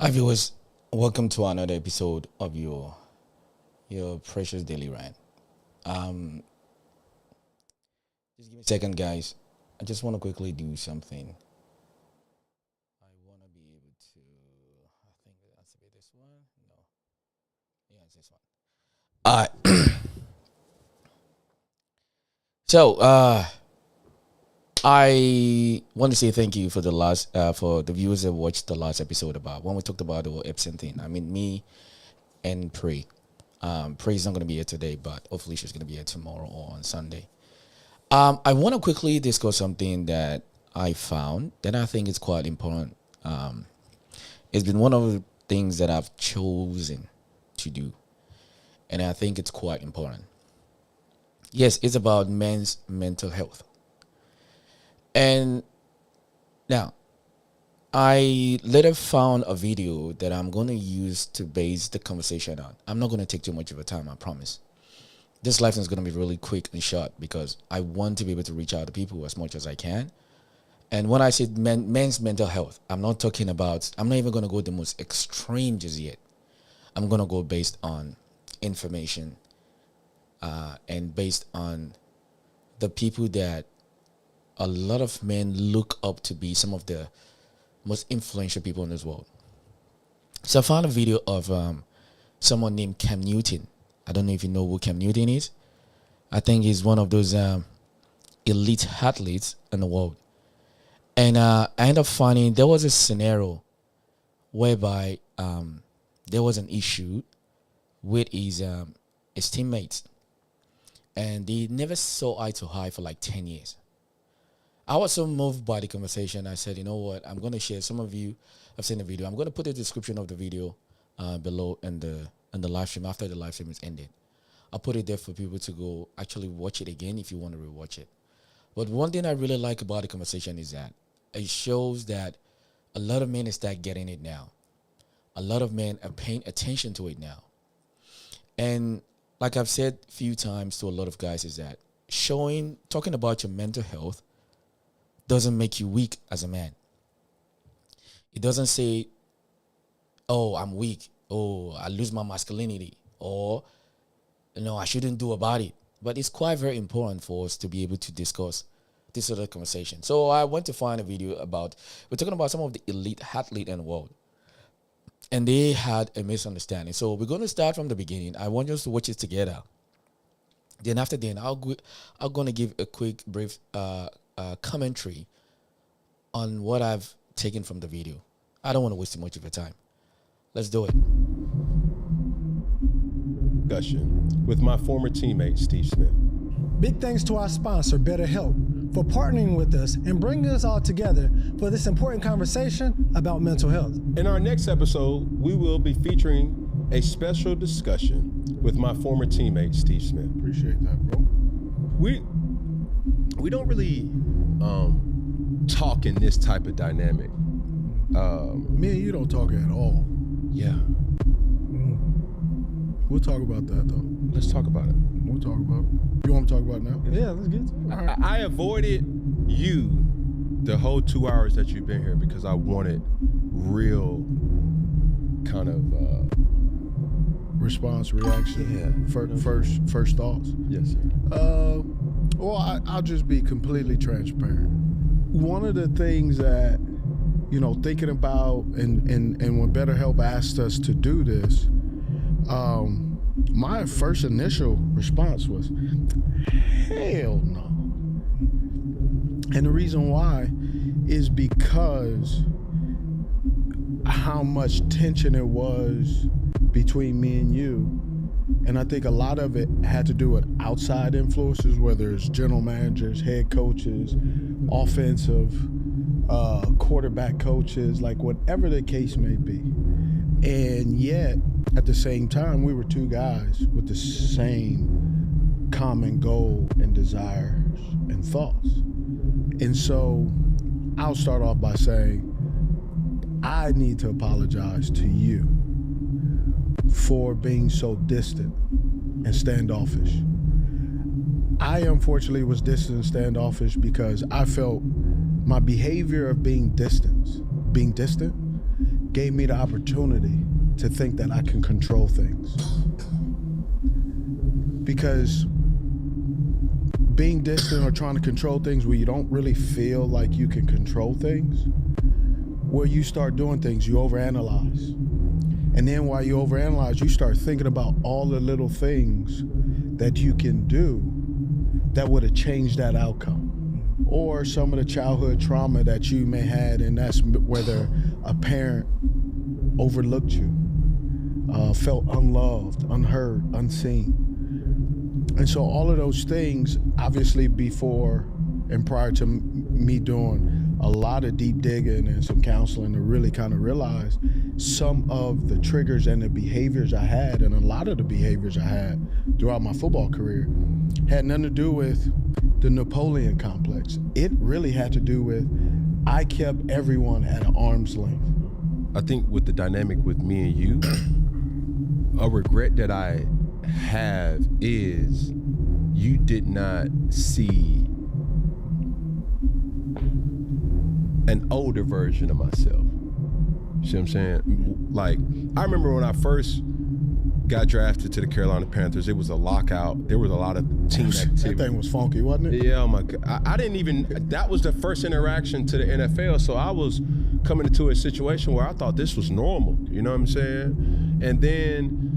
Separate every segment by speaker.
Speaker 1: Hi viewers, welcome to another episode of your precious daily rant. Just give me a second, guys. I just want to quickly do something. I want to be able to. I think it has to be this one. No, yeah, it's this one. All right. So, I want to say thank you for the last for the viewers that watched the last episode about when we talked about the whole Epson thing. I mean, me and Prey. Prey's not going to be here today, but hopefully she's going to be here tomorrow or on Sunday. I want to quickly discuss something that I found that I think is quite important. It's been one of the things that I've chosen to do, and I think it's quite important. Yes, it's about men's mental health. And now, I later found a video that I'm going to use to base the conversation on. I'm not going to take too much of a time, I promise. This live is going to be really quick and short because I want to be able to reach out to people as much as I can. And when I say men's mental health, I'm not even going to go the most extreme just yet. I'm going to go based on information and based on the people that a lot of men look up to be some of the most influential people in this world. So I found a video of someone named Cam Newton. I don't know if you know who Cam Newton is. I think he's one of those elite athletes in the world. And I ended up finding there was a scenario whereby there was an issue with his teammates. And they never saw eye to eye for like 10 years. I was so moved by the conversation. I said, you know what? I'm going to share. Some of you have seen the video. I'm going to put the description of the video below in the live stream after the live stream is ended. I'll put it there for people to go actually watch it again if you want to rewatch it. But one thing I really like about the conversation is that it shows that a lot of men start getting it now. A lot of men are paying attention to it now. And like I've said a few times to a lot of guys is that talking about your mental health doesn't make you weak as a man. It doesn't say, oh, I'm weak. Oh, I lose my masculinity. Or, I shouldn't do about it. But it's quite very important for us to be able to discuss this sort of conversation. So I went to find a video we're talking about some of the elite athletes in the world. And they had a misunderstanding. So we're going to start from the beginning. I want us to watch it together. Then after then, I'm going to give a quick, brief commentary on what I've taken from the video. I don't want to waste too much of your time. Let's do it.
Speaker 2: Discussion with my former teammate, Steve Smith.
Speaker 3: Big thanks to our sponsor, BetterHelp, for partnering with us and bringing us all together for this important conversation about mental health.
Speaker 2: In our next episode, we will be featuring a special discussion with my former teammate, Steve Smith.
Speaker 4: Appreciate that, bro.
Speaker 2: We don't really talk in this type of dynamic.
Speaker 4: Me and you don't talk at all.
Speaker 2: Yeah.
Speaker 4: We'll talk about that, though.
Speaker 2: Let's talk about it.
Speaker 4: We'll talk about it. You want me to talk about it now?
Speaker 3: Yeah, let's get to it.
Speaker 2: I avoided you the whole 2 hours that you've been here because I wanted real kind of
Speaker 4: Response, reaction, first thoughts.
Speaker 2: Yes, sir.
Speaker 4: Well, I'll just be completely transparent. One of the things that, thinking about and when BetterHelp asked us to do this, my first initial response was, hell no. And the reason why is because how much tension it was between me and you. And I think a lot of it had to do with outside influences, whether it's general managers, head coaches, offensive, quarterback coaches, like whatever the case may be. And yet, at the same time, we were two guys with the same common goal and desires and thoughts. And so I'll start off by saying, I need to apologize to you for being so distant and standoffish. I unfortunately was distant and standoffish because I felt my behavior of being distant gave me the opportunity to think that I can control things. Because being distant or trying to control things where you don't really feel like you can control things, where you start doing things, you overanalyze. And then while you overanalyze, you start thinking about all the little things that you can do that would have changed that outcome. Or some of the childhood trauma that you may had, and that's whether a parent overlooked you, felt unloved, unheard, unseen. And so all of those things, obviously before and prior to me doing a lot of deep digging and some counseling to really kind of realize some of the triggers and the behaviors I had, and a lot of the behaviors I had throughout my football career had nothing to do with the Napoleon complex. It really had to do with I kept everyone at an arm's length.
Speaker 2: I think with the dynamic with me and you, a regret that I have is you did not see an older version of myself. See what I'm saying? Like, I remember when I first got drafted to the Carolina Panthers, it was a lockout. There was a lot of team activity.
Speaker 4: That thing was funky, wasn't it?
Speaker 2: Yeah, oh my God. I didn't even, that was the first interaction to the NFL, so I was coming into a situation where I thought this was normal, you know what I'm saying? And then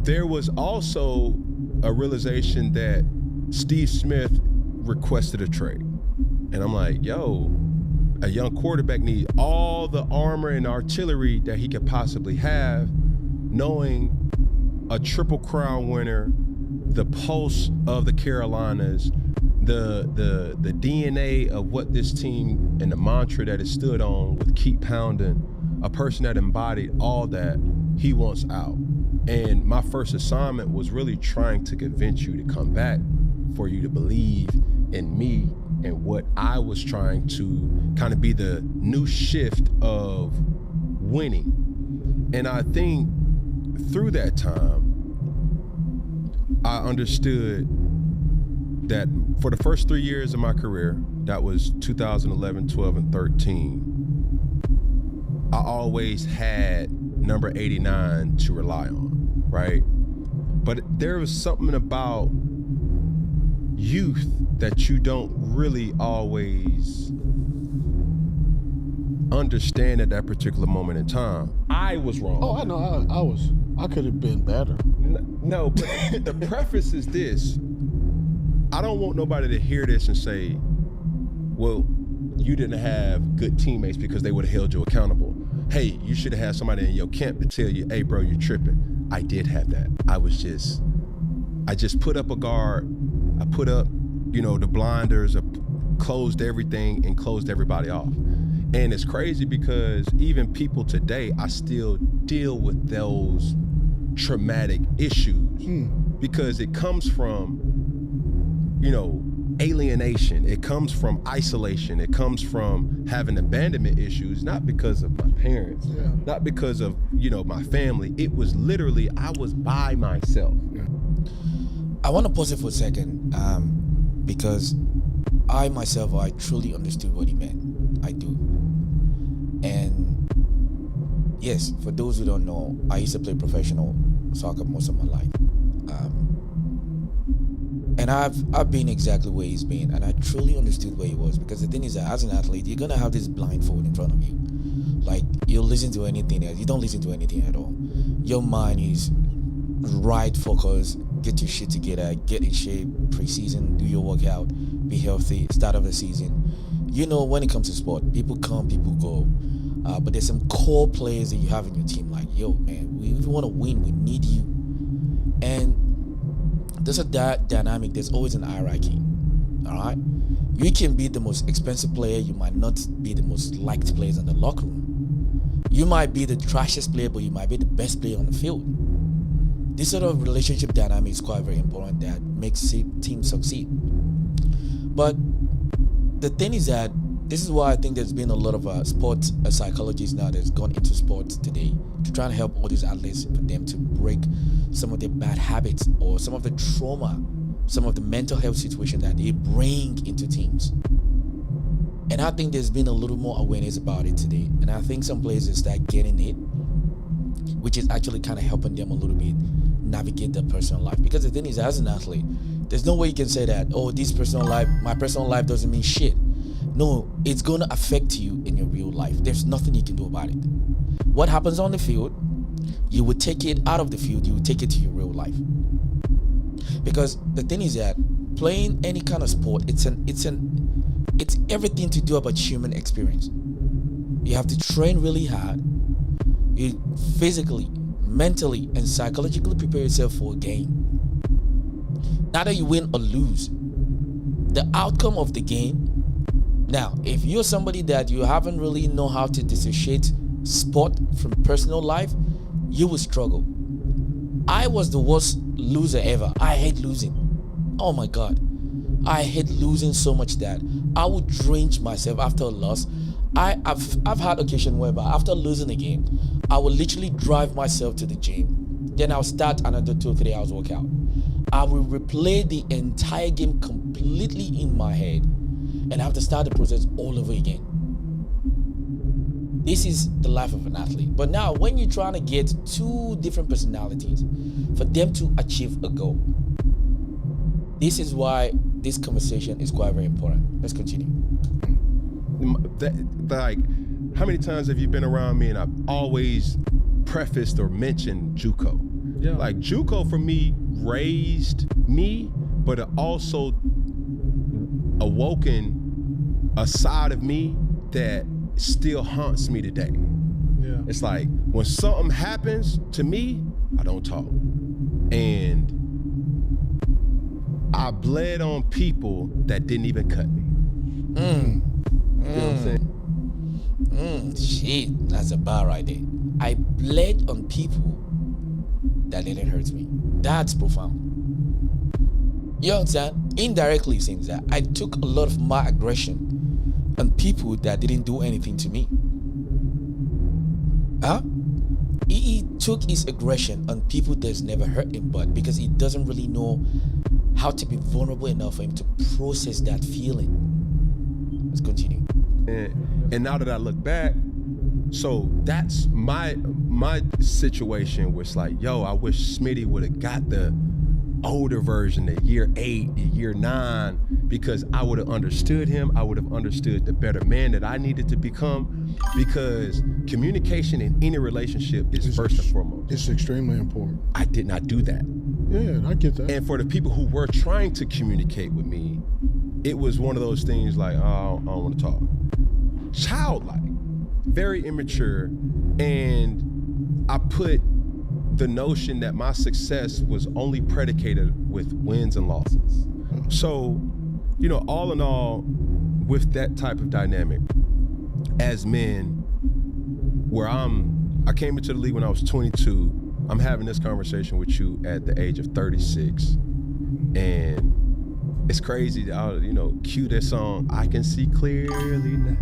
Speaker 2: there was also a realization that Steve Smith requested a trade. And I'm like, yo, a young quarterback needs all the armor and artillery that he could possibly have, knowing a Triple Crown winner, the pulse of the Carolinas, the DNA of what this team and the mantra that it stood on with keep pounding, a person that embodied all that, he wants out. And my first assignment was really trying to convince you to come back, for you to believe in me and what I was trying to kind of be the new shift of winning. And I think through that time, I understood that for the first 3 years of my career, that was 2011, 12, and 13, I always had number 89 to rely on, right? But there was something about youth that you don't really always understand at that particular moment in time. I was wrong.
Speaker 4: Oh, I know. I could have been better.
Speaker 2: No, but the preface is this. I don't want nobody to hear this and say, well, you didn't have good teammates because they would have held you accountable. Hey, you should have had somebody in your camp to tell you, hey, bro, you're tripping. I did have that. I just put up a guard. I put up, the blinders, I closed everything and closed everybody off. And it's crazy because even people today, I still deal with those traumatic issues because it comes from, alienation. It comes from isolation. It comes from having abandonment issues, not because of my parents, not because of, my family. It was literally, I was by myself.
Speaker 1: I want to pause it for a second because I myself, I truly understood what he meant. I do. And yes, for those who don't know, I used to play professional soccer most of my life. And I've been exactly where he's been, and I truly understood where he was, because the thing is that as an athlete, you're going to have this blindfold in front of you. Like, you'll listen to anything else. You don't listen to anything at all. Your mind is right focused, get your shit together, get in shape, preseason, do your workout, be healthy, start of the season. When it comes to sport, people come, people go. But there's some core players that you have in your team, like, yo, man, we want to win, we need you. And there's a dynamic, there's always an hierarchy, all right? You can be the most expensive player, you might not be the most liked players in the locker room. You might be the trashiest player, but you might be the best player on the field. This sort of relationship dynamic is quite very important that makes teams succeed. But the thing is that this is why I think there's been a lot of sports psychologists now that's gone into sports today to try and help all these athletes, for them to break some of their bad habits or some of the trauma, some of the mental health situation that they bring into teams. And I think there's been a little more awareness about it today. And I think some places start getting it, which is actually kind of helping them a little bit navigate their personal life. Because the thing is, as an athlete, there's no way you can say that, oh, my personal life doesn't mean shit. No, it's going to affect you in your real life. There's nothing you can do about it. What happens on the field, you would take it out of the field, you would take it to your real life. Because the thing is that playing any kind of sport, it's everything to do about human experience. You have to train really hard. You physically, mentally, and psychologically prepare yourself for a game. Not that you win or lose, the outcome of the game. Now, if you're somebody that you haven't really know how to dissociate sport from personal life, you will struggle. I was the worst loser ever. I hate losing. Oh my God. I hate losing so much that I would drench myself after a loss. I've had occasion whereby after losing a game, I will literally drive myself to the gym. Then I'll start another 2 or 3 hours workout. I will replay the entire game completely in my head and have to start the process all over again. This is the life of an athlete. But now when you're trying to get two different personalities for them to achieve a goal, this is why this conversation is quite very important. Let's continue.
Speaker 2: Like, how many times have you been around me and I've always prefaced or mentioned JUCO?
Speaker 3: Yeah.
Speaker 2: Like, JUCO for me raised me, but it also awoken a side of me that still haunts me today.
Speaker 3: Yeah.
Speaker 2: It's like when something happens to me, I don't talk. And I bled on people that didn't even cut me. You know what I'm saying?
Speaker 1: Shit, that's a bar right there. I bled on people that didn't hurt me. That's profound. You understand? Indirectly saying that I took a lot of my aggression on people that didn't do anything to me. Huh? He took his aggression on people that's never hurt him, but because he doesn't really know how to be vulnerable enough for him to process that feeling. Let's continue.
Speaker 2: And now that I look back, so that's my situation where it's like, yo, I wish Smitty would have got the older version, the year 8, the year 9, because I would have understood him. I would have understood the better man that I needed to become, because communication in any relationship is first and foremost.
Speaker 4: It's extremely important.
Speaker 2: I did not do that.
Speaker 4: Yeah, I get that.
Speaker 2: And for the people who were trying to communicate with me, it was one of those things like, oh, I don't want to talk. Childlike, very immature, and I put the notion that my success was only predicated with wins and losses. So, you know, all in all, with that type of dynamic, as men, where I came into the league when I was 22, I'm having this conversation with you at the age of 36, and it's crazy. I'll, you know, cue that song, I Can See Clearly Now.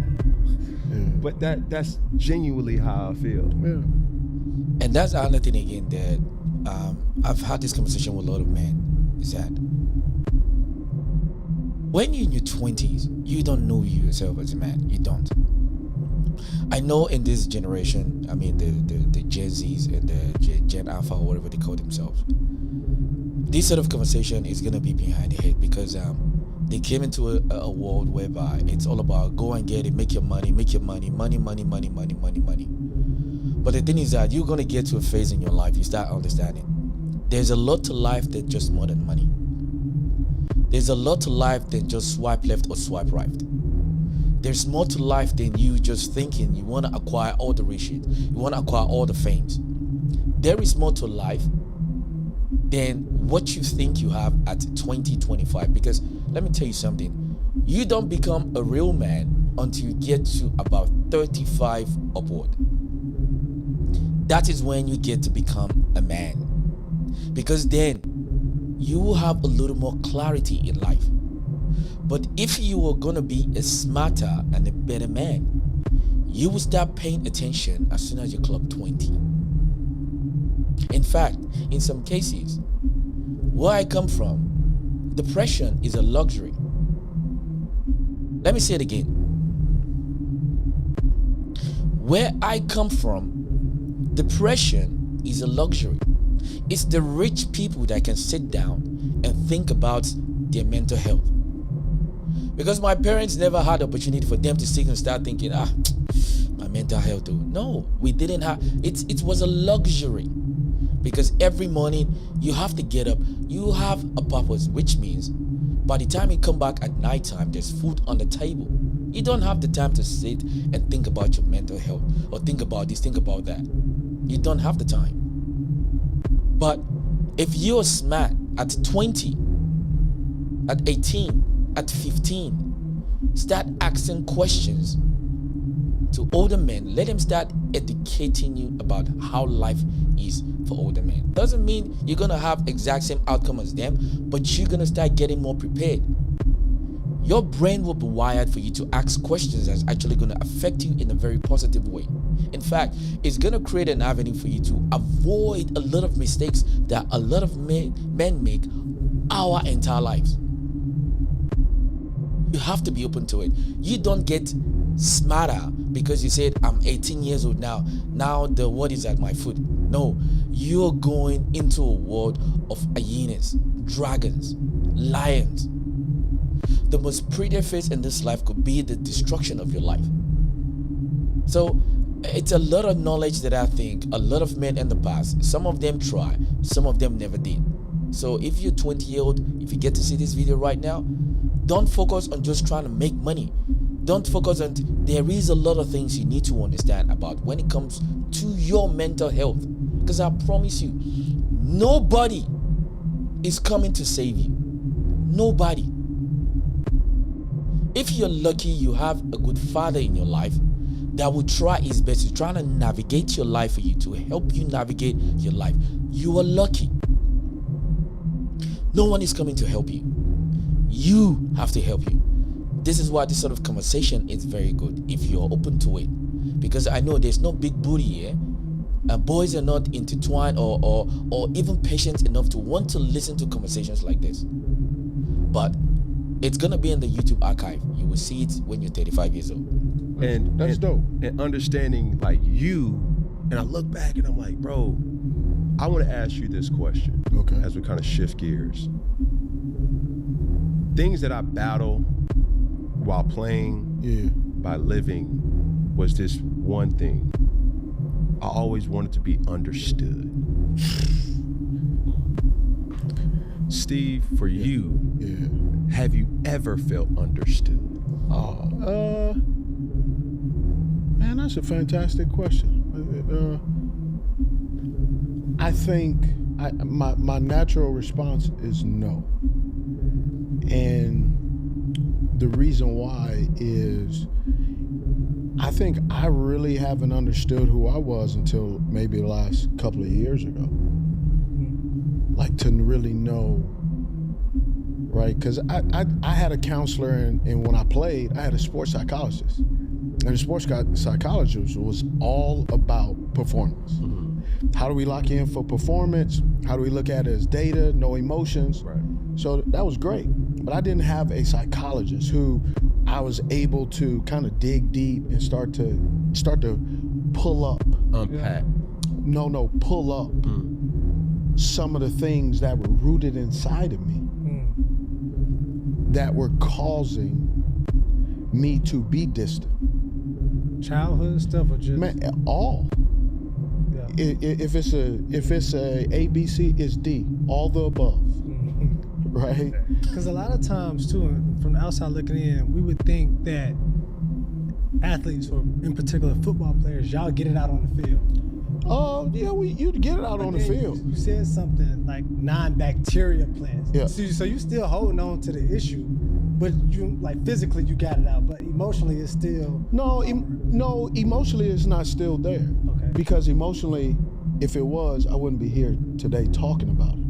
Speaker 4: Yeah.
Speaker 2: But that's genuinely how I feel.
Speaker 4: Yeah.
Speaker 1: And that's another thing again that I've had this conversation with a lot of men, is that when you're in your 20s, you don't know yourself as a man. You don't. I know in this generation, I mean the Gen Zs and the Gen Alpha or whatever they call themselves, this sort of conversation is gonna be behind the head because they came into a world whereby it's all about go and get it, make your money, money. But the thing is that you're gonna get to a phase in your life, you start understanding there's a lot to life than just more than money. There's a lot to life than just swipe left or swipe right. There's more to life than you just thinking you want to acquire all the riches, you want to acquire all the fames. There is more to life than what you think you have at 20, 25. Because let me tell you something, you don't become a real man until you get to about 35 upward. That is when you get to become a man. Because then you will have a little more clarity in life. But if you are going to be a smarter and a better man, you will start paying attention as soon as you clock 20. In fact, in some cases, where I come from, depression is a luxury. Let me say it again. Where I come from, depression is a luxury. It's the rich people that can sit down and think about their mental health. Because my parents never had the opportunity for them to sit and start thinking, my mental health, dude. No, we didn't have, it was a luxury. Because every morning you have to get up, you have a purpose, which means by the time you come back at nighttime, there's food on the table. You don't have the time to sit and think about your mental health or think about this, think about that. You don't have the time. But if you're smart at 20, at 18, at 15, start asking questions to older men. Let them start educating you about how life is for older men. Doesn't mean you're gonna have exact same outcome as them, but you're gonna start getting more prepared. Your brain will be wired for you to ask questions that's actually gonna affect you in a very positive way. In fact, it's gonna create an avenue for you to avoid a lot of mistakes that a lot of men make our entire lives. You have to be open to it. You don't get smarter because you said, I'm 18 years old now. Now the word is at my foot. No, you're going into a world of hyenas, dragons, lions. The most prettiest face in this life could be the destruction of your life. So it's a lot of knowledge that I think a lot of men in the past, some of them try, some of them never did. So if you're 20-year-old, if you get to see this video right now, don't focus on just trying to make money. Don't focus on, there is a lot of things you need to understand about when it comes to your mental health. Because I promise you, nobody is coming to save you. Nobody. If you're lucky, you have a good father in your life that will try his best to try to navigate your life for you, to help you navigate your life. You are lucky. No one is coming to help you. You have to help you. This is why this sort of conversation is very good if you're open to it. Because I know there's no big booty here. Boys are not intertwined or even patient enough to want to listen to conversations like this. But it's gonna be in the YouTube archive. You will see it when you're 35 years old.
Speaker 2: And
Speaker 4: That's dope.
Speaker 2: And understanding like you, and I look back and I'm like, bro, I want to ask you this question.
Speaker 4: Okay.
Speaker 2: As we kind of shift gears. Things that I battle while playing, by living, was this one thing. I always wanted to be understood. Steve, for you, have you ever felt understood?
Speaker 4: Man, that's a fantastic question. I think my natural response is no. And the reason why is I think I really haven't understood who I was until maybe the last couple of years ago. Like to really know, right? Because I had a counselor and when I played, I had a sports psychologist. And the sports psychologist was all about performance. Mm-hmm. How do we lock in for performance? How do we look at it as data, no emotions?
Speaker 2: Right.
Speaker 4: So that was great. But I didn't have a psychologist who I was able to kind of dig deep and start to pull up.
Speaker 2: Unpack.
Speaker 4: No, pull up some of the things that were rooted inside of me that were causing me to be distant.
Speaker 3: Childhood stuff or just
Speaker 4: all.
Speaker 3: Yeah.
Speaker 4: If it's a ABC, it's D. All the above. Right?
Speaker 3: Because a lot of times too, from the outside looking in, we would think that athletes, or in particular football players, y'all get it out on the field.
Speaker 4: Oh yeah, you get it out on the field.
Speaker 3: You said something like non-bacteria plants.
Speaker 4: Yeah.
Speaker 3: So you still holding on to the issue, but you like physically you got it out, but emotionally it's still
Speaker 4: No, emotionally it's not still there.
Speaker 3: Okay.
Speaker 4: Because emotionally, if it was, I wouldn't be here today talking about it.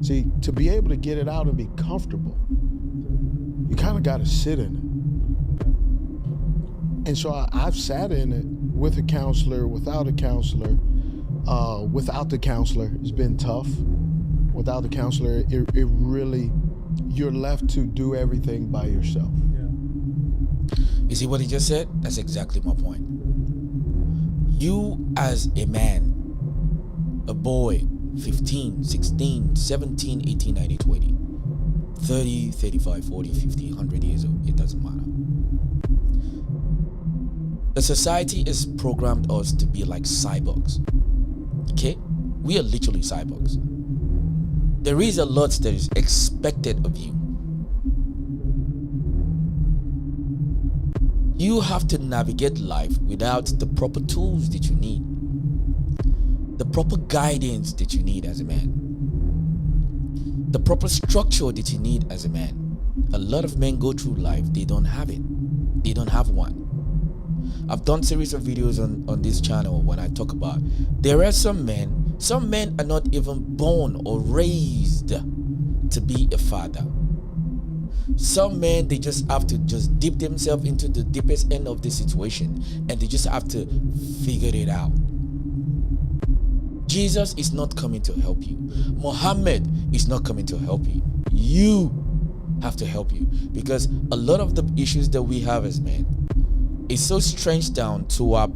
Speaker 4: See, to be able to get it out and be comfortable, you kind of got to sit in it. And so I've sat in it with a counselor, without a counselor. Without the counselor, it's been tough. Without the counselor, it really, you're left to do everything by yourself.
Speaker 3: Yeah.
Speaker 1: You see what he just said? That's exactly my point. You as a man, a boy, 15, 16, 17, 18, 19, 20, 30, 35, 40, 50, 100 years old, it doesn't matter. The society has programmed us to be like cyborgs. Okay? We are literally cyborgs. There is a lot that is expected of you. You have to navigate life without the proper tools that you need, the proper guidance that you need as a man, the proper structure that you need as a man. A lot of men go through life, they don't have it. They don't have one. I've done series of videos on this channel when I talk about there are some men are not even born or raised to be a father. Some men, they just have to just dip themselves into the deepest end of the situation and they just have to figure it out. Jesus is not coming to help you. Muhammad is not coming to help you. You have to help you, because a lot of the issues that we have as men is so stretched down to our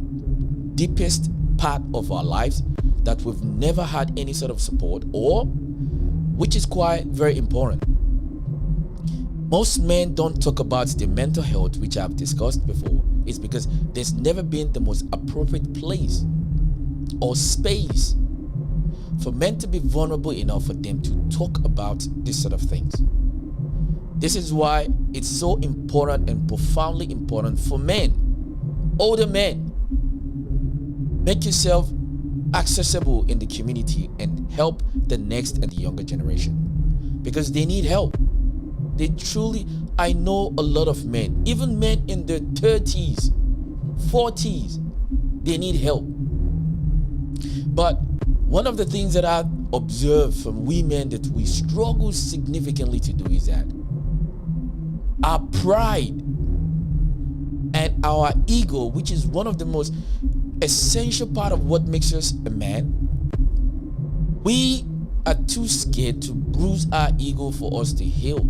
Speaker 1: deepest part of our lives that we've never had any sort of support, or which is quite very important. Most men don't talk about their mental health, which I've discussed before. It's because there's never been the most appropriate place or space for men to be vulnerable enough for them to talk about this sort of things. This is why it's so important and profoundly important for men, older men. Make yourself accessible in the community and help the next and the younger generation, because they need help. They truly, I know a lot of men, even men in their 30s, 40s, they need help. But one of the things that I observe from women that we struggle significantly to do is that our pride and our ego, which is one of the most essential part of what makes us a man, we are too scared to bruise our ego for us to heal.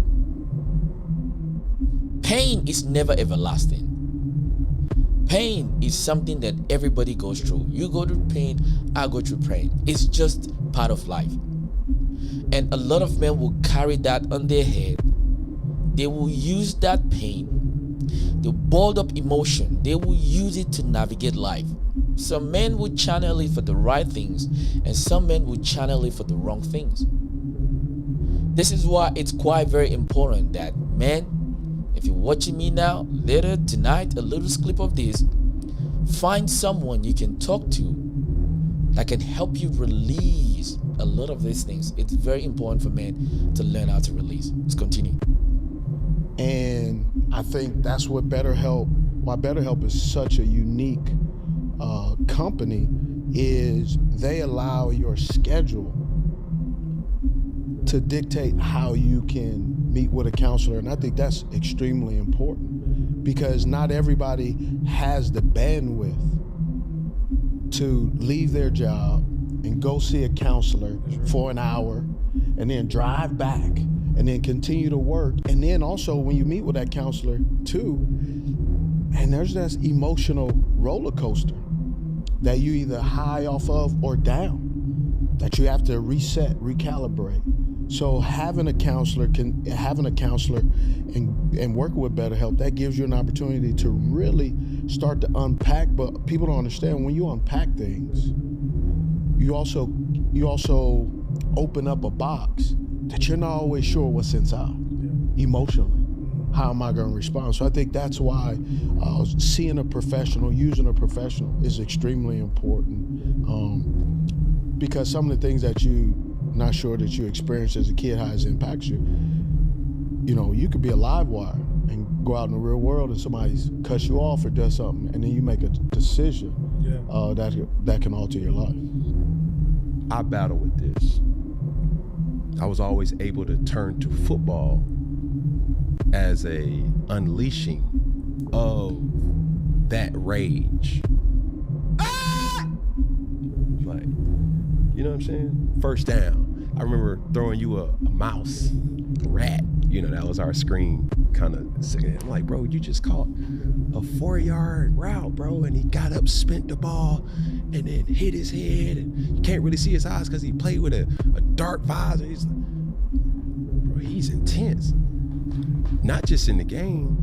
Speaker 1: Pain is never everlasting. Pain is something that everybody goes through. You go through pain, I go through pain. It's just part of life. And a lot of men will carry that on their head. They will use that pain, the balled up emotion, they will use it to navigate life. Some men will channel it for the right things, and some men will channel it for the wrong things. This is why it's quite very important that men, if you're watching me now, later tonight, a little clip of this, find someone you can talk to that can help you release a lot of these things. It's very important for men to learn how to release. Let's continue.
Speaker 4: And I think that's what BetterHelp, why BetterHelp is such a unique company, is they allow your schedule to dictate how you can meet with a counselor. And I think that's extremely important, because not everybody has the bandwidth to leave their job and go see a counselor for an hour and then drive back and then continue to work. And then also when you meet with that counselor too, and there's this emotional roller coaster that you either high off of or down, that you have to reset, recalibrate. So having a counselor and working with BetterHelp, that gives you an opportunity to really start to unpack. But people don't understand, when you unpack things, you also open up a box that you're not always sure what's inside. Emotionally, how am I going to respond? So I think that's why seeing a professional, using a professional is extremely important, because some of the things that you not sure that you experienced as a kid, how it impacts you. You know, you could be a live wire and go out in the real world and somebody cuts you off or does something, and then you make a decision that can alter your life.
Speaker 2: I battle with this. I was always able to turn to football as a unleashing of that rage. Like, you know what I'm saying? First down. I remember throwing you a mouse, a rat, you know, that was our screen kind of saying, I'm like, bro, you just caught a 4-yard route, bro, and he got up, spent the ball, and then hit his head, and you can't really see his eyes because he played with a dark visor. He's like, bro, he's intense. Not just in the game,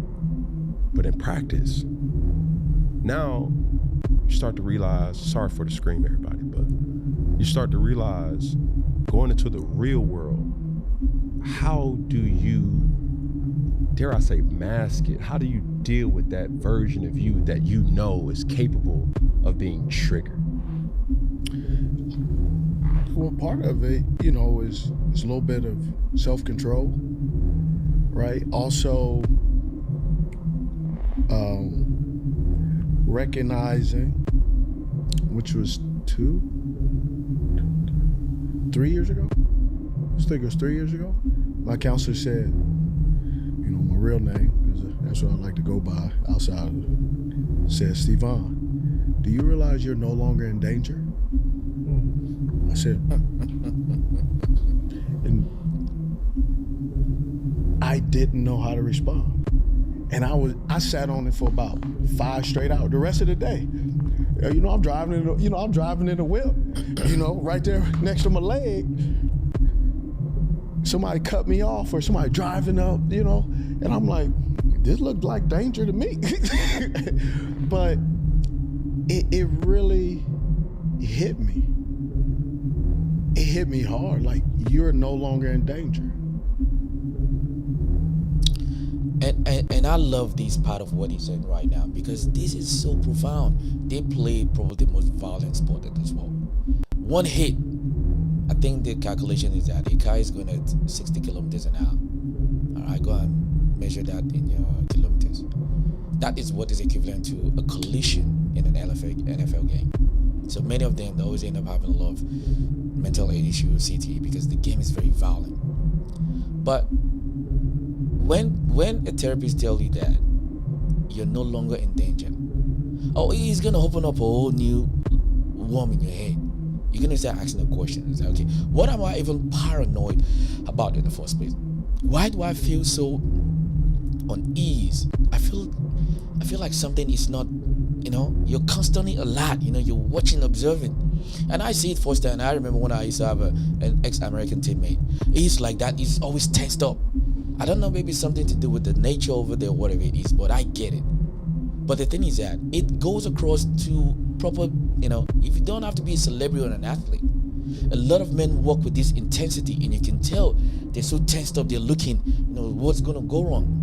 Speaker 2: but in practice. Now, you start to realize, sorry for the scream, everybody, but you start to realize going into the real world, how do you, dare I say, mask it? How do you deal with that version of you that you know is capable of being triggered?
Speaker 4: Well, part of it, you know, is a little bit of self-control, right? Also, recognizing, which was 3 years ago? I think it was 3 years ago. My counselor said, you know, my real name, because that's what I like to go by outside, said, Stevan, do you realize you're no longer in danger? I said, and I didn't know how to respond. And I sat on it for about 5 straight hours. The rest of the day, you know, I'm driving in the whip, you know, right there next to my leg. Somebody cut me off or somebody driving up, you know, and I'm like, this looked like danger to me. But it really hit me. It hit me hard, like, you're no longer in danger.
Speaker 1: And I love this part of what he said right now, because this is so profound. They play probably the most violent sport at this world. One hit, I think the calculation is that a car is going at 60 kilometers an hour. All right, go and measure that in your kilometers. That is what is equivalent to a collision in an NFL game. So many of them, they always end up having a lot of mental issues, CTE, because the game is very violent. But when a therapist tells you that you're no longer in danger, oh, he's gonna open up a whole new worm in your head. You're gonna start asking a question. It's like, okay, what am I even paranoid about in the first place? Why do I feel so unease? I feel like something is not, you know, you're constantly alert, you know, you're watching, observing. And I see it firsthand. I remember when I used to have an ex-American teammate. He's like that. He's always tensed up. I don't know, maybe something to do with the nature over there, whatever it is, but I get it. But the thing is that it goes across to proper, you know, if you don't have to be a celebrity or an athlete. A lot of men work with this intensity, and you can tell they're so tensed up, they're looking, you know, what's going to go wrong.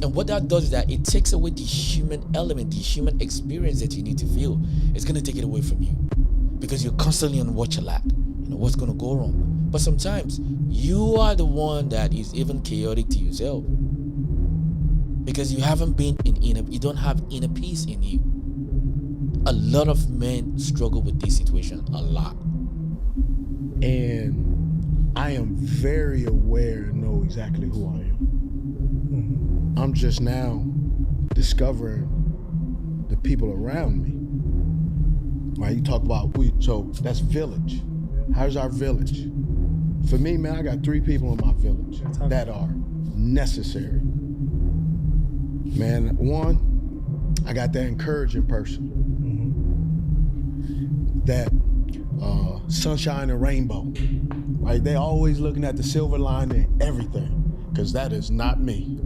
Speaker 1: And what that does is that it takes away the human element, the human experience that you need to feel. It's going to take it away from you because you're constantly on watch alert. You know, what's going to go wrong. But sometimes you are the one that is even chaotic to yourself because you haven't been you don't have inner peace in you. A lot of men struggle with this situation a lot.
Speaker 4: And I am very aware and know exactly who I am. Mm-hmm. I'm just now discovering the people around me. Right? You talk about, so that's village. How's our village? For me, man, I got 3 people in my village that are necessary. Man, 1, I got that encouraging person. Mm-hmm. That sunshine and rainbow, right? They always looking at the silver lining in everything, because that is not me.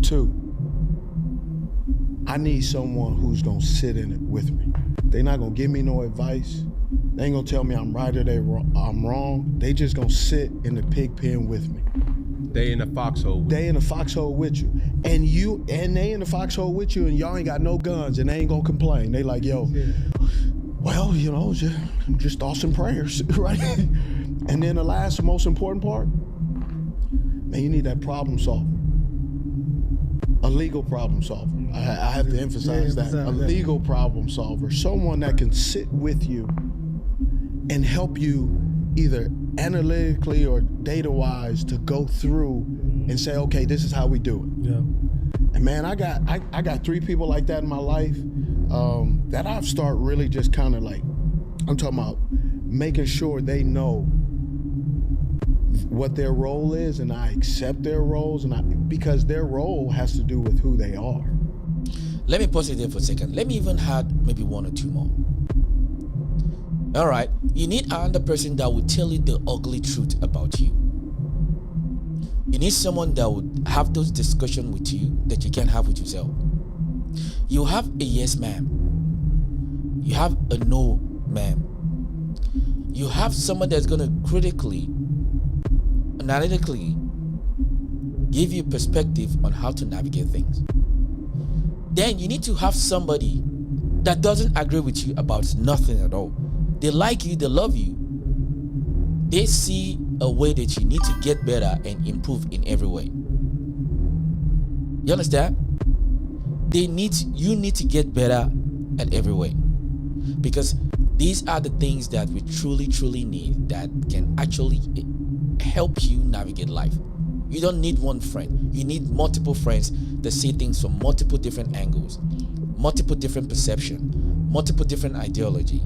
Speaker 4: 2, I need someone who's gonna sit in it with me. They're not gonna give me no advice. They ain't gonna tell me I'm right or I'm wrong. They just gonna sit in the pig pen with me.
Speaker 2: They in the foxhole.
Speaker 4: They in the foxhole with you. And they in the foxhole with you, and y'all ain't got no guns, and they ain't gonna complain. They like, yo, well, you know, just thoughts and prayers, right? And then the last, most important part, man, you need that problem solver. A legal problem solver. I have to emphasize that. A legal problem solver. Someone that can sit with you and help you either analytically or data-wise to go through and say, okay, this is how we do it. Yeah. And man, I got 3 people like that in my life that I've started really just kind of like, I'm talking about making sure they know what their role is, and I accept their roles, because their role has to do with who they are.
Speaker 1: Let me pause it there for a second. Let me even add maybe one or two more. All right, you need another person that will tell you the ugly truth about you. You need someone that would have those discussions with you that you can't have with yourself. You have a yes ma'am. You have a no ma'am. You have someone that's going to critically, analytically give you perspective on how to navigate things. Then you need to have somebody that doesn't agree with you about nothing at all. They like you, they love you. They see a way that you need to get better and improve in every way. You understand? You need to get better at every way. Because these are the things that we truly need that can actually help you navigate life. You don't need one friend. You need multiple friends that see things from multiple different angles, multiple different perception, multiple different ideology.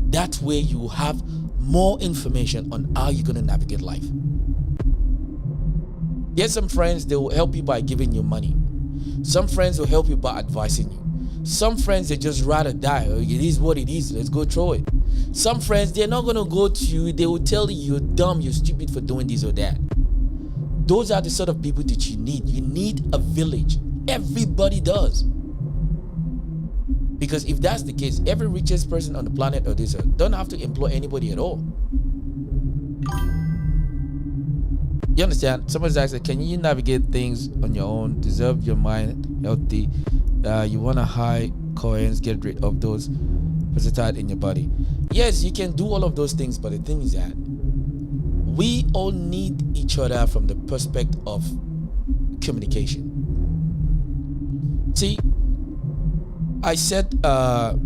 Speaker 1: That way you have more information on how you're going to navigate life. There's some friends, they will help you by giving you money. Some friends will help you by advising you. Some friends, they just rather die. It is what it is. Let's go through it. Some friends, they're not going to go to you. They will tell you you're dumb, you're stupid for doing this or that. Those are the sort of people that you need. You need a village. Everybody does. Because if that's the case, every richest person on the planet or this earth don't have to employ anybody at all. You understand? Somebody's asking, can you navigate things on your own? Deserve your mind healthy? You want to high coins, get rid of those parasites in your body. Yes, you can do all of those things, but the thing is that we all need each other from the perspective of communication. See, I said the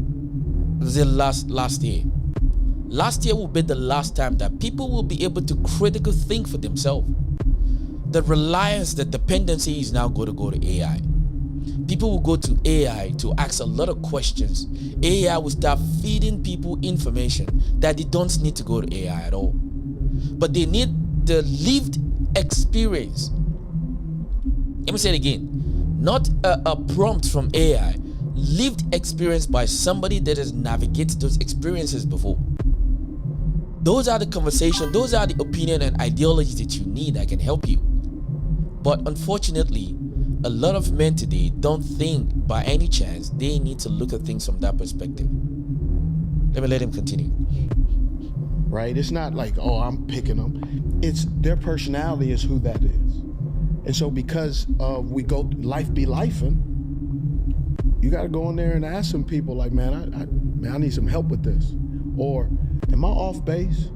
Speaker 1: last year. Last year will be the last time that people will be able to critically think for themselves. The reliance, the dependency is now going to go to AI. People will go to AI to ask a lot of questions. AI will start feeding people information that they don't need to go to AI at all. But they need the lived experience. Let me say it again. Not a prompt from AI. Lived experience by somebody that has navigated those experiences before. Those are the conversation, those are the opinion and ideologies that you need that can help you. But unfortunately, a lot of men today don't think by any chance they need to look at things from that perspective. Let me let him continue.
Speaker 4: Right? It's not like, oh, I'm picking them. It's their personality is who that is. And so because we go, life be lifing, you got to go in there and ask some people like, man, I need some help with this. Or, am I off base?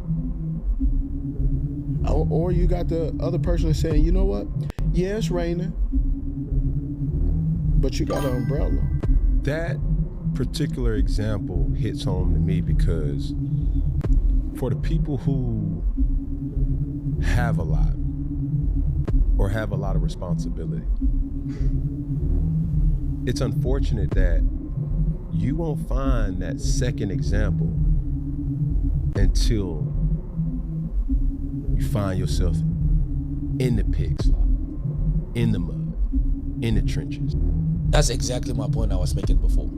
Speaker 4: Or you got the other person that's saying, you know what? Yeah, it's raining, but you got an umbrella.
Speaker 2: That particular example hits home to me because for the people who have a lot or have a lot of responsibility, it's unfortunate that you won't find that second example until you find yourself in the pig slop, in the mud, in the trenches.
Speaker 1: That's exactly my point I was making before.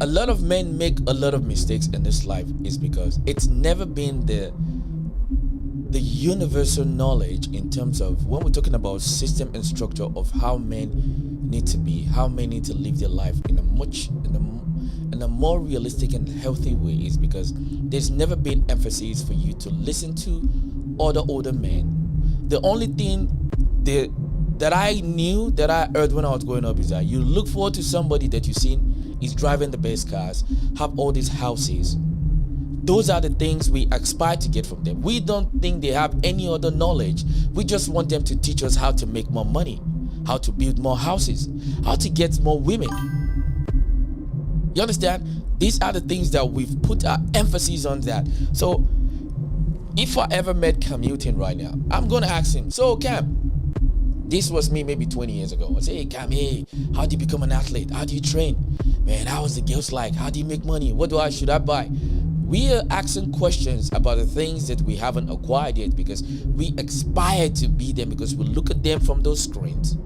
Speaker 1: A lot of men make a lot of mistakes in this life is because it's never been the universal knowledge in terms of when we're talking about system and structure of how men need to be, how men need to live their life in a more realistic and healthy way, is because there's never been emphasis for you to listen to other older men. The only thing that I knew, that I heard when I was growing up, is that you look forward to somebody that you've seen is driving the best cars, have all these houses. Those are the things we aspire to get from them. We don't think they have any other knowledge. We just want them to teach us how to make more money, how to build more houses, how to get more women. You understand? These are the things that we've put our emphasis on that. So if I ever met Cam Newton right now, I'm going to ask him, so Cam, this was me maybe 20 years ago. I say, hey Cam, hey, how do you become an athlete? How do you train? Man, how is the girls like? How do you make money? What should I buy? We are asking questions about the things that we haven't acquired yet because we aspire to be them, because we look at them from those screens.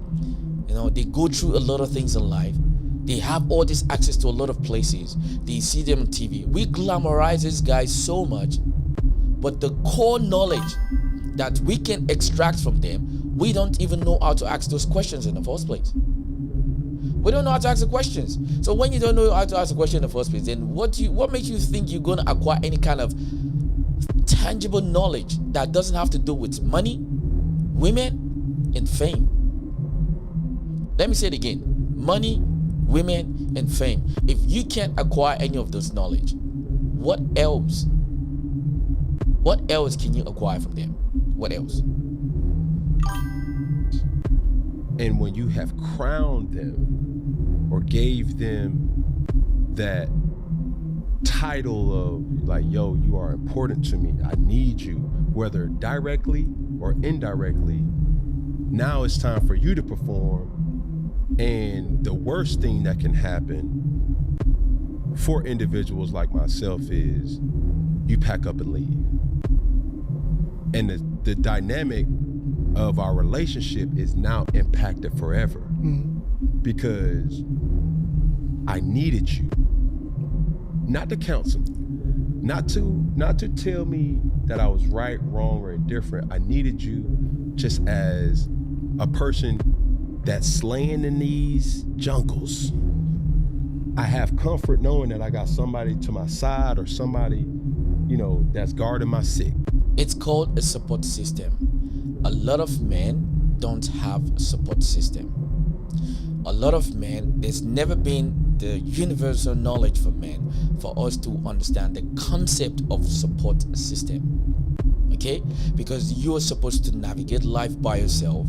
Speaker 1: You know, they go through a lot of things in life. They have all this access to a lot of places. They see them on TV. We glamorize these guys so much, but the core knowledge that we can extract from them, we don't even know how to ask those questions in the first place. We don't know how to ask the questions. So when you don't know how to ask a question in the first place, then what makes you think you're going to acquire any kind of tangible knowledge that doesn't have to do with money, women, and fame? Let me say it again. Money, women, and fame. If you can't acquire any of those knowledge, what else? What else can you acquire from them? What else?
Speaker 2: And when you have crowned them or gave them that title of like, yo, you are important to me, I need you, whether directly or indirectly, now it's time for you to perform. And the worst thing that can happen for individuals like myself is you pack up and leave. And the dynamic of our relationship is now impacted forever. Because I needed you. Not to counsel me, not to tell me that I was right, wrong, or indifferent. I needed you just as a person that's slaying in these jungles. I have comfort knowing that I got somebody to my side or somebody, you know, that's guarding my sick.
Speaker 1: It's called a support system. A lot of men don't have a support system. A lot of men, there's never been the universal knowledge for men for us to understand the concept of support system. Okay? Because you are supposed to navigate life by yourself.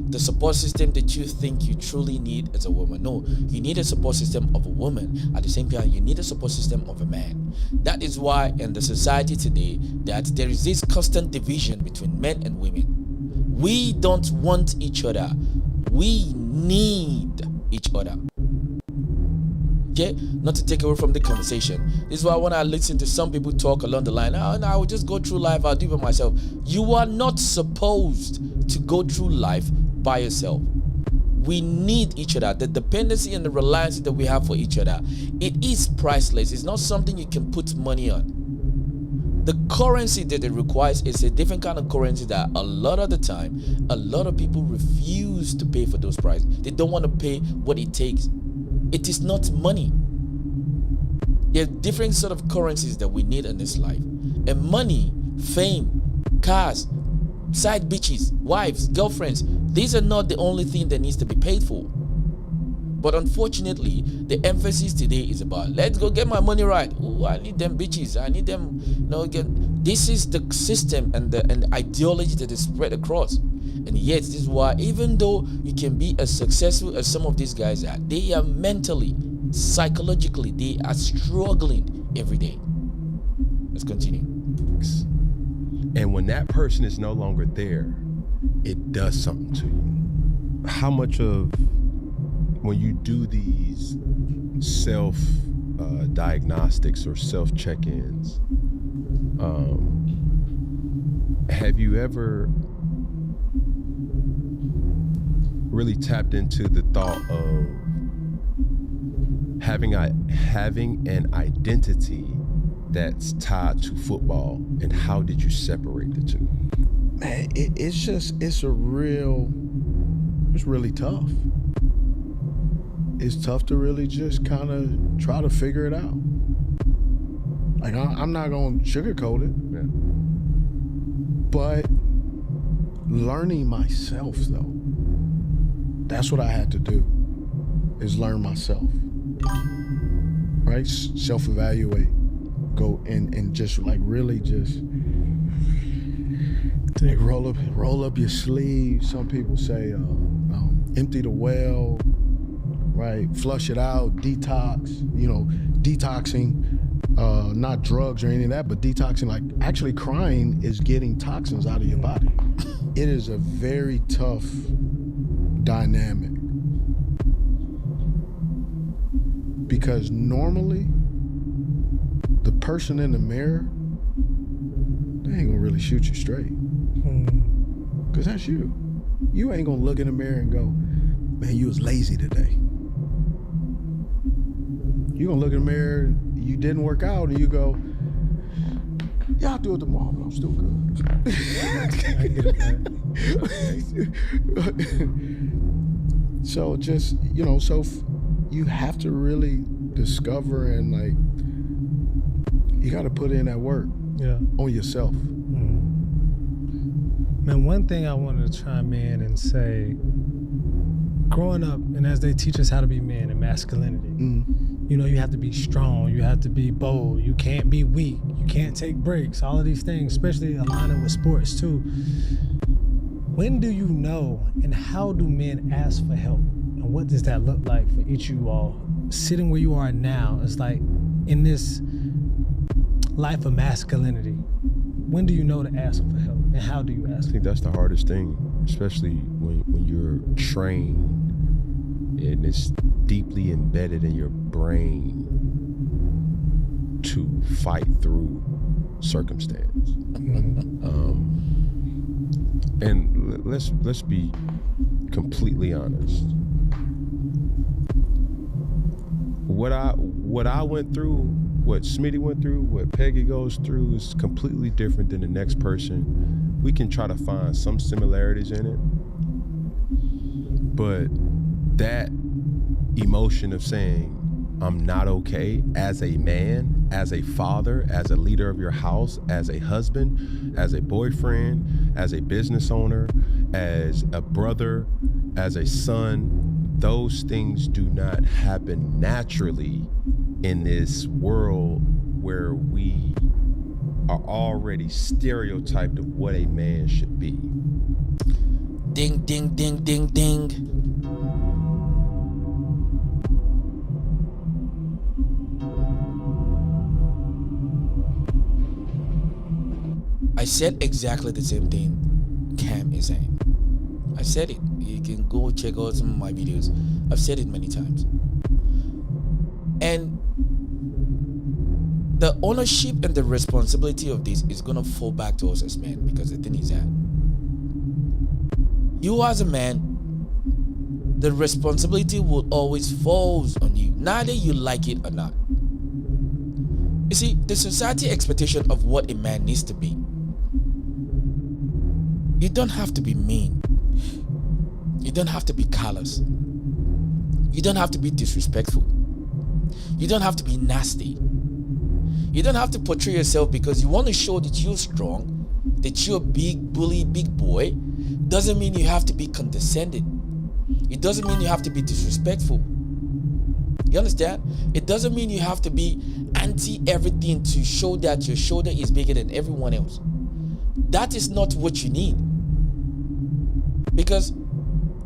Speaker 1: The support system that you think you truly need as a woman. No, you need a support system of a woman. At the same time, you need a support system of a man. That is why in the society today that there is this constant division between men and women. We don't want each other. We need each other. Okay? Not to take away from the conversation. This is why when I listen to some people talk along the line, oh, no, I will just go through life, I'll do it by myself. You are not supposed to go through life by yourself. We need each other. The dependency and the reliance that we have for each other, it is priceless. It's not something you can put money on. The currency that it requires is a different kind of currency that a lot of the time, a lot of people refuse to pay for those prices. They don't want to pay what it takes. It is not money. There are different sort of currencies that we need in this life. And money, fame, cars, side bitches, wives, girlfriends, these are not the only thing that needs to be paid for. But unfortunately, the emphasis today is about, let's go get my money right. Ooh, I need them bitches. I need them, you know, this is the system and the ideology that is spread across. And yet, this is why even though you can be as successful as some of these guys are, they are mentally, psychologically, they are struggling every day. Let's continue.
Speaker 2: And when that person is no longer there, it does something to you. How much of, when you do these self diagnostics or self check-ins, have you ever really tapped into the thought of having an identity that's tied to football, and how did you separate the two?
Speaker 4: Man, it's really tough. It's tough to really just kind of try to figure it out. Like, I'm not going to sugarcoat it.
Speaker 2: Yeah.
Speaker 4: But learning myself, though, that's what I had to do, is learn myself. Right? Self-evaluate. Go and just like really just like roll up your sleeve. Some people say empty the well, right? Flush it out, detox, you know, detoxing, not drugs or any of that, but detoxing, like actually crying is getting toxins out of your body. It is a very tough dynamic. Because normally the person in the mirror, they ain't gonna really shoot you straight. Cause that's you. You ain't gonna look in the mirror and go, man, you was lazy today. You gonna look in the mirror, you didn't work out, and you go, yeah, I'll do it tomorrow, but I'm still good.
Speaker 3: I get that.
Speaker 4: So just, you have to really discover and like, you got to put in that work on yourself.
Speaker 3: Man, one thing I wanted to chime in and say, growing up, and as they teach us how to be men and masculinity, you have to be strong, you have to be bold, you can't be weak, you can't take breaks, all of these things, especially aligning with sports too. When do you know, and how do men ask for help? And what does that look like for each of you all? Sitting where you are now, it's like in this life of masculinity, when do you know to ask for help, and how do you ask?
Speaker 2: I think that's the hardest thing, especially when you're trained and it's deeply embedded in your brain to fight through circumstance. And let's be completely honest. What I went through, what Smitty went through, what Peggy goes through is completely different than the next person. We can try to find some similarities in it, but that emotion of saying, I'm not okay as a man, as a father, as a leader of your house, as a husband, as a boyfriend, as a business owner, as a brother, as a son, those things do not happen naturally in this world where we are already stereotyped of what a man should be.
Speaker 1: Ding, ding, ding, ding, ding. I said exactly the same thing Cam is saying. I said it. You can go check out some of my videos. I've said it many times. And the ownership and the responsibility of this is going to fall back to us as men, because the thing is that you as a man, the responsibility will always fall on you, neither you like it or not. You see, the society expectation of what a man needs to be. You don't have to be mean. You don't have to be callous. You don't have to be disrespectful. You don't have to be nasty. You don't have to portray yourself because you want to show that you're strong, that you're a big bully, big boy. Doesn't mean you have to be condescending. It doesn't mean you have to be disrespectful. You understand? It doesn't mean you have to be anti everything to show that your shoulder is bigger than everyone else. That is not what you need. Because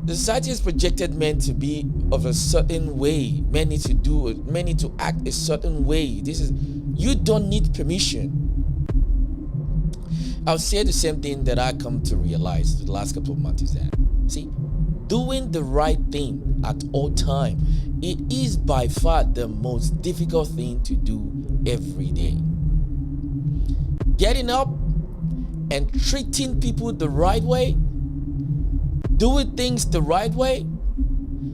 Speaker 1: the society has projected men to be of a certain way. Men need to act a certain way. You don't need permission. I'll say the same thing that I come to realize the last couple of months is that, see, doing the right thing at all time, it is by far the most difficult thing to do every day. Getting up and treating people the right way, doing things the right way,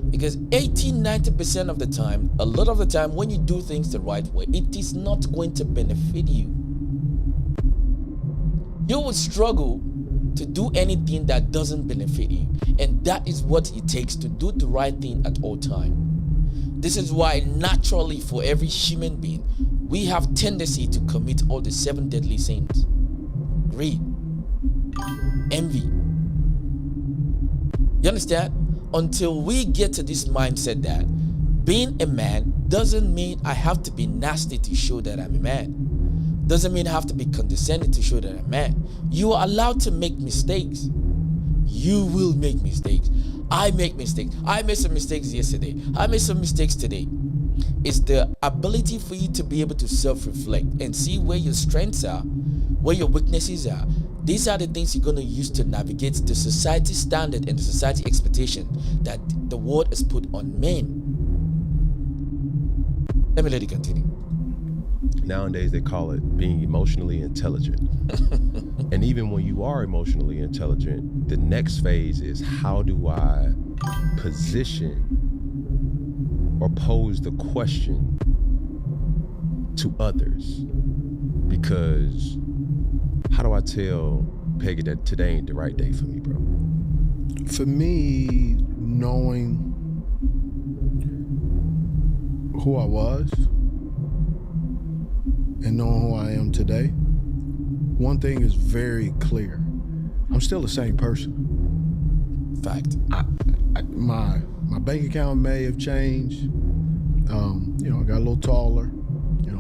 Speaker 1: because 80-90% of the time, a lot of the time when you do things the right way, it is not going to benefit you. You will struggle to do anything that doesn't benefit you, and that is what it takes to do the right thing at all time. This is why naturally for every human being, we have tendency to commit all the 7 deadly sins: greed, envy. You understand? Until we get to this mindset that being a man doesn't mean I have to be nasty to show that I'm a man. Doesn't mean I have to be condescending to show that I'm a man. You are allowed to make mistakes. You will make mistakes. I make mistakes. I made some mistakes yesterday. I made some mistakes today. It's the ability for you to be able to self-reflect and see where your strengths are, where your weaknesses are. These are the things you're going to use to navigate the society standard and the society expectation that the world has put on men. Let me let it continue.
Speaker 2: Nowadays, they call it being emotionally intelligent. And even when you are emotionally intelligent, the next phase is how do I position or pose the question to others? Because how do I tell Peggy that today ain't the right day for me, bro?
Speaker 4: For me, knowing who I was and knowing who I am today, one thing is very clear. I'm still the same person.
Speaker 1: Fact.
Speaker 4: My bank account may have changed. I got a little taller,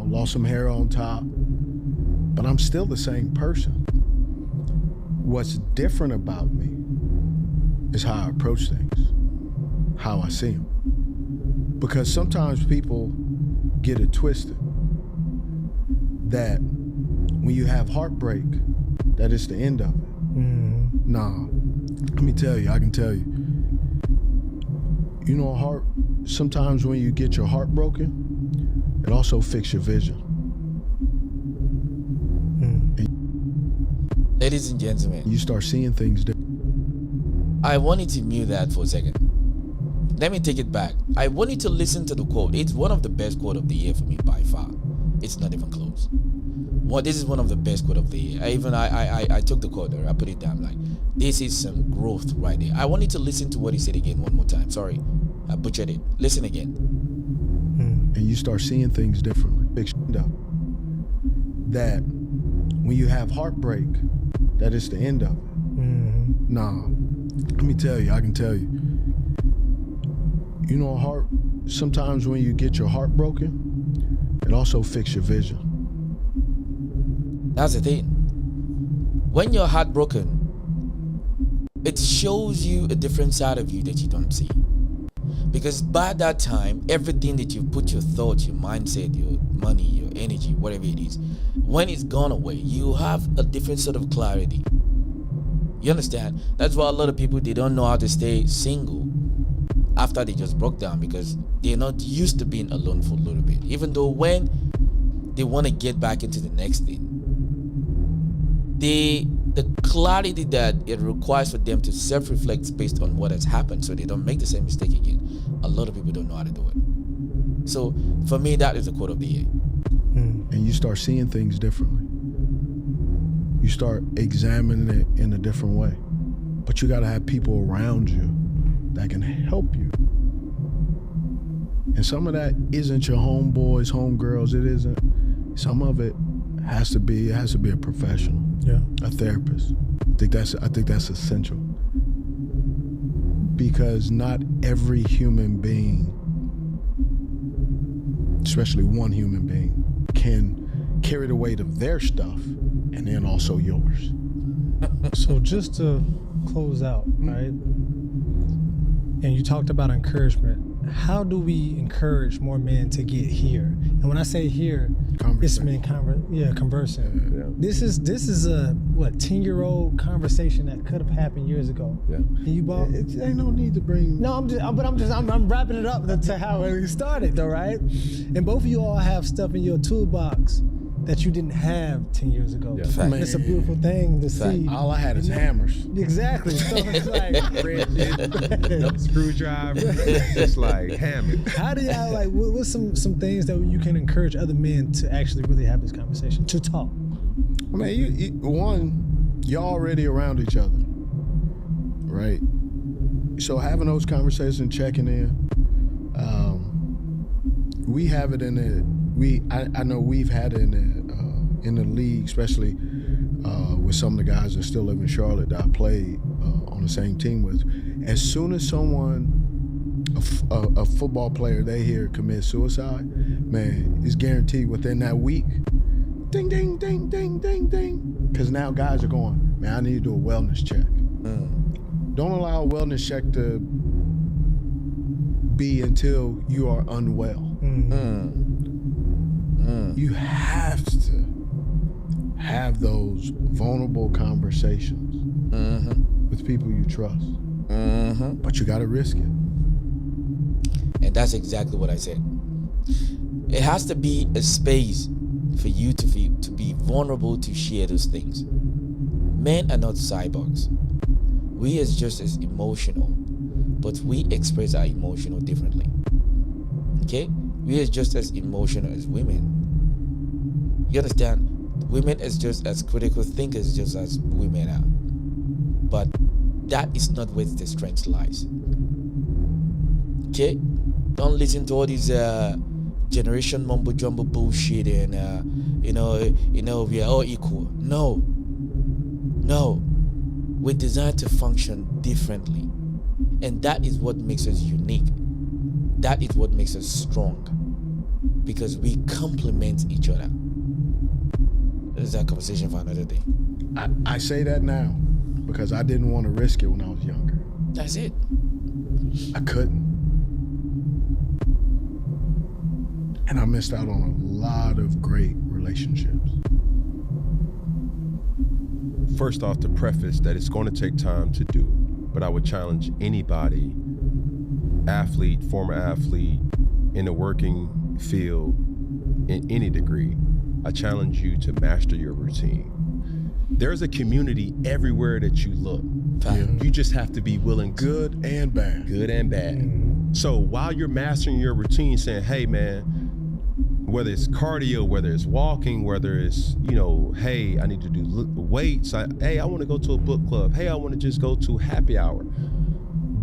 Speaker 4: lost some hair on top, but I'm still the same person. What's different about me is how I approach things, how I see them. Because sometimes people get it twisted that when you have heartbreak, that is the end of it.
Speaker 3: Mm-hmm.
Speaker 4: Nah, let me tell you, I can tell you. Sometimes when you get your heart broken, it also fixes your vision.
Speaker 1: Ladies and gentlemen,
Speaker 4: You start seeing things different.
Speaker 1: I want you to mute that for a second. Let me take it back. I want you to listen to the quote. It's one of the best quote of the year for me by far. It's not even close. This is one of the best quote of the year. I took the quote there. I put it down like, this is some growth right there. I want you to listen to what he said again one more time. Sorry, I butchered it. Listen again.
Speaker 4: And you start seeing things differently. Fix up. That when you have heartbreak, that is the end of it.
Speaker 3: Mm-hmm.
Speaker 4: Nah, let me tell you, I can tell you. Sometimes when you get your heart broken, it also fixes your vision.
Speaker 1: That's the thing. When you're heartbroken, it shows you a different side of you that you don't see. Because by that time, everything that you put your thoughts, your mindset, your money, your energy, whatever it is, when it's gone away, you have a different sort of clarity. You understand? That's why a lot of people, they don't know how to stay single after they just broke down, because they're not used to being alone for a little bit. Even though when they want to get back into the next thing, the clarity that it requires for them to self-reflect based on what has happened so they don't make the same mistake again, a lot of people don't know how to do it. So for me, that is the quote of the year.
Speaker 4: And you start seeing things differently. You start examining it in a different way. But you gotta have people around you that can help you. And some of that isn't your homeboys, homegirls, it isn't. Some of it has to be a professional.
Speaker 3: Yeah.
Speaker 4: A therapist. I think that's essential. Because not every human being, especially one human being, can carry the weight of their stuff and then also yours.
Speaker 3: So just to close out, right? And you talked about encouragement. How do we encourage more men to get here? And when I say here, it's men conversing.
Speaker 2: Yeah.
Speaker 3: This is a 10-year-old conversation that could have happened years ago.
Speaker 2: Yeah.
Speaker 3: And you bought.
Speaker 4: Ain't no need to bring.
Speaker 3: No, I'm wrapping it up to how it started, though, right? And both of you all have stuff in your toolbox that you didn't have 10 years ago.
Speaker 2: Yeah.
Speaker 1: Fact.
Speaker 3: It's a beautiful thing to see.
Speaker 4: All I had is hammers.
Speaker 3: Exactly. So it's like
Speaker 2: Screwdriver, just like hammer.
Speaker 3: how do y'all what's some things that you can encourage other men to actually really have this conversation, to talk?
Speaker 4: I mean, you're already around each other, right? So having those conversations, checking in, we have it in the. I know we've had it in the league, especially with some of the guys that still live in Charlotte that I played on the same team with. As soon as someone, a football player, they hear commit suicide, man, it's guaranteed within that week. Ding, ding, ding, ding, ding, ding. Because now guys are going, man, I need to do a wellness check. Don't allow a wellness check to be until you are unwell. You have to have those vulnerable conversations with people you trust. But you got to risk it.
Speaker 1: And that's exactly what I said. It has to be a space for you to be vulnerable to share those things. Men are not cyborgs. We are just as emotional, but we express our emotional differently. Okay? We are just as emotional as women. You understand? Women is just as critical thinkers just as women are. But that is not where the strength lies. Okay? Don't listen to all these generation mumbo jumbo bullshit and we are all equal. No. We're designed to function differently. And that is what makes us unique. That is what makes us strong. Because we complement each other. This is a conversation for another day.
Speaker 4: I say that now because I didn't want to risk it when I was younger.
Speaker 1: That's it.
Speaker 4: I couldn't. And I missed out on a lot of great relationships.
Speaker 2: First off, to preface that it's going to take time to do, but I would challenge anybody, athlete, former athlete, in the working field, in any degree, I challenge you to master your routine. There's a community everywhere that you look.
Speaker 4: Yeah.
Speaker 2: You just have to be willing to.
Speaker 4: Good and bad.
Speaker 2: Good and bad. So while you're mastering your routine, saying, hey man, whether it's cardio, whether it's walking, whether it's, hey, I need to do weights. Hey, I want to go to a book club. Hey, I want to just go to happy hour.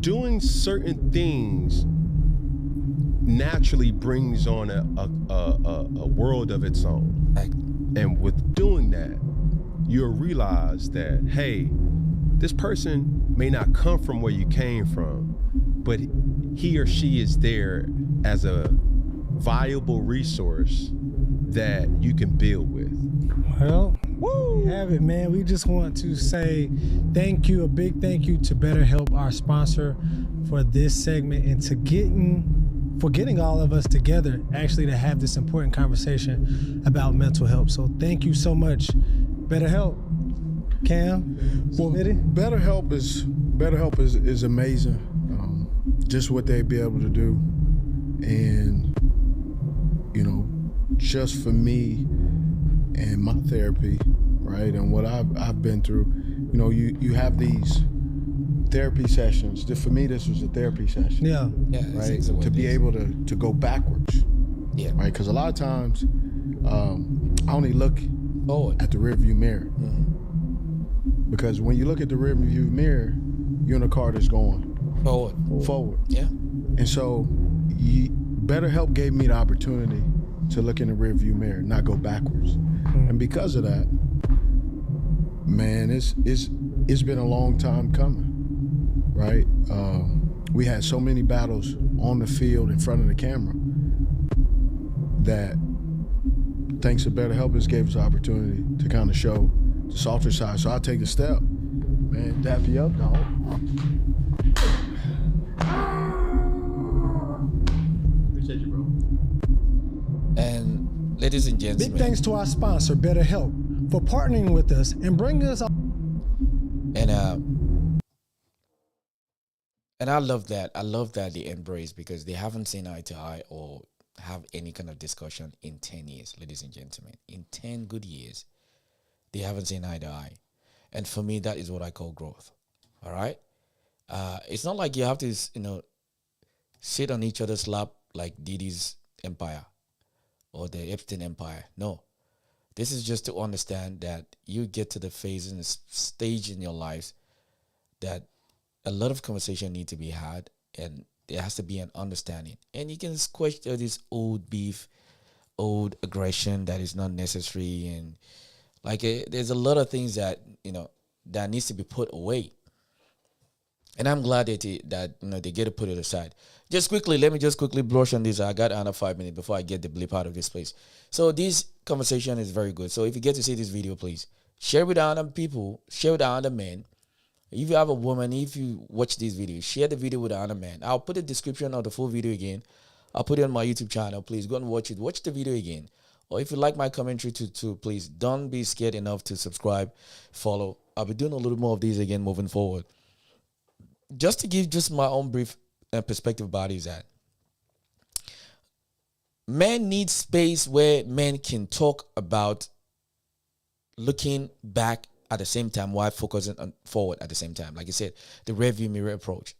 Speaker 2: Doing certain things naturally brings on a world of its own. And with doing that, you'll realize that, hey, this person may not come from where you came from, but he or she is there as a viable resource that you can build with.
Speaker 3: Well, we have it, man. We just want to say thank you, a big thank you to BetterHelp, our sponsor for this segment, and for getting all of us together actually to have this important conversation about mental health. So thank you so much, BetterHelp. Cam,
Speaker 4: BetterHelp is amazing. Just what they be able to do, and just for me and my therapy, right, and what I've been through. You have these therapy sessions. For me, this was a therapy session.
Speaker 3: Yeah.
Speaker 4: Right. To be able to go backwards.
Speaker 1: Yeah.
Speaker 4: Right. Because a lot of times, I only look
Speaker 1: Forward.
Speaker 4: at the rearview mirror.
Speaker 1: Mm-hmm.
Speaker 4: Because when you look at the rearview mirror, you're in a car that's going forward.
Speaker 1: Yeah.
Speaker 4: And so, BetterHelp gave me the opportunity to look in the rearview mirror, not go backwards. And because of that, man, it's been a long time coming, right? We had so many battles on the field in front of the camera that, thanks to BetterHelp, this gave us the opportunity to kind of show the softer side. So I'll take a step, man, dap you up, dog.
Speaker 2: Appreciate you, bro.
Speaker 1: And ladies and gentlemen,
Speaker 3: big thanks to our sponsor, BetterHelp, for partnering with us and bringing us all.
Speaker 1: And I love that. I love that they embrace, because they haven't seen eye to eye or have any kind of discussion in 10 years, ladies and gentlemen. In 10 good years, they haven't seen eye to eye. And for me, that is what I call growth. All right? It's not like you have to, sit on each other's lap like Diddy's empire or the Epstein empire. No. This is just to understand that you get to the phase and the stage in your lives that a lot of conversation need to be had, and there has to be an understanding. And you can squash all this old beef, old aggression that is not necessary, and there's a lot of things that that needs to be put away. And I'm glad that they get to put it aside. Let me just quickly brush on this. I got another 5 minutes before I get the blip out of this place. So this conversation is very good. So if you get to see this video, please share with other people, share with other men. If you have a woman, if you watch this video, share the video with another man. I'll put the description of the full video again. I'll put it on my YouTube channel. Please go and watch it. Watch the video again. Or if you like my commentary too, please don't be scared enough to subscribe, follow. I'll be doing a little more of these again moving forward. Just to give just my own brief perspective about it is that men need space where men can talk about looking back at the same time while focusing on forward at the same time. Like I said, the rear view mirror approach.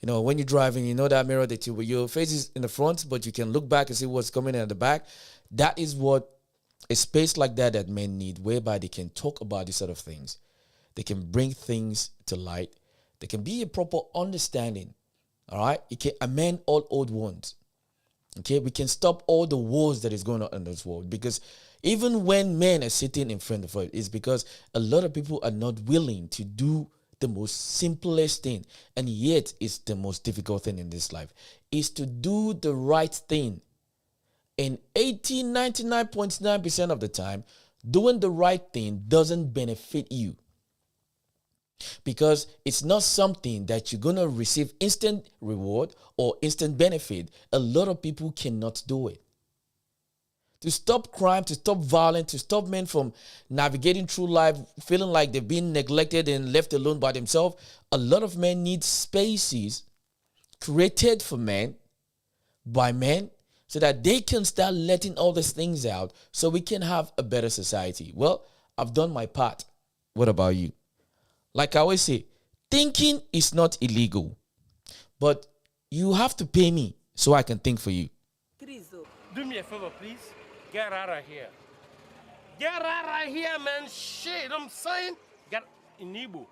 Speaker 1: You know, when you're driving, you know that mirror that your face is in the front, but you can look back and see what's coming in at the back. That is what a space like that men need, whereby they can talk about these sort of things. They can bring things to light. There can be a proper understanding. All right? It can amend all old wounds. Okay? We can stop all the wars that is going on in this world. Because even when men are sitting in front of us, it's because a lot of people are not willing to do the most simplest thing, and yet it's the most difficult thing in this life, is to do the right thing. And 99.9% of the time, doing the right thing doesn't benefit you, because it's not something that you're going to receive instant reward or instant benefit. A lot of people cannot do it. To stop crime, to stop violence, to stop men from navigating through life feeling like they've been neglected and left alone by themselves, a lot of men need spaces created for men, by men, so that they can start letting all these things out so we can have a better society. Well, I've done my part. What about you? Like I always say, thinking is not illegal, but you have to pay me so I can think for you.
Speaker 5: Do me a favor, please. Get out of here. Get out of here, man. Shit, I'm saying. Get in Igbo.